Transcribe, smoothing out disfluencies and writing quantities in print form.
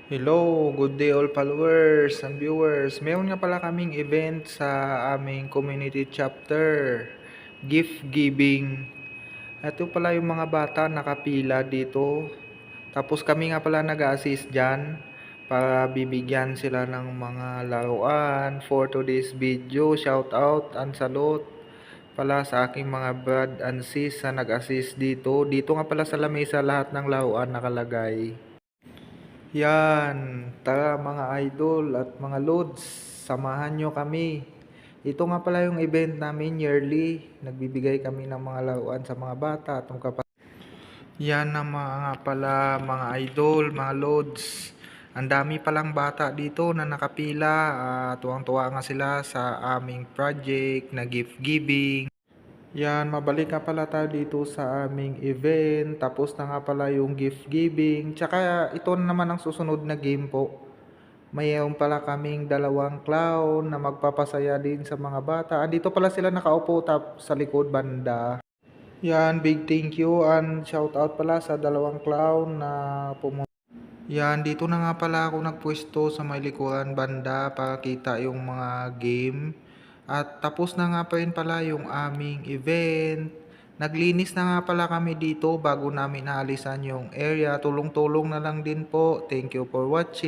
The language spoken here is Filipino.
Hello, good day all followers and viewers. Meron nga pala kaming event sa aming community chapter, gift giving. Ito pala yung mga bata nakapila dito. Tapos kami nga pala nag-assist dyan para bibigyan sila ng mga laruan for today's video. Shout out and salute pala sa aking mga brad and sis na nag-assist dito. Dito nga pala sa lamesa lahat ng laruan nakalagay. Yan, tara mga idol at mga lods, samahan nyo kami. Ito nga pala yung event namin yearly. Nagbibigay kami ng mga laruan sa mga bata at yan na mga pala mga idol, mga lods. Ang dami palang bata dito na nakapila. Tuwang-tuwa nga sila sa aming project na gift giving. Yan, mabalik nga pala tayo dito sa aming event. Tapos na nga pala yung gift giving. Tsaka ito naman ang susunod na game po. Mayroon pala kaming dalawang clown na magpapasaya din sa mga bata. Andito pala sila nakaupo sa likod banda. Yan, big thank you and shout out pala sa dalawang clown na pumunta. Yan, dito na nga pala ako nagpwesto sa may likuran banda para kita yung mga game. At tapos na nga pa rin pala yung aming event. Naglinis na nga pala kami dito bago namin naalisan yung area. Tulong-tulong na lang din po. Thank you for watching.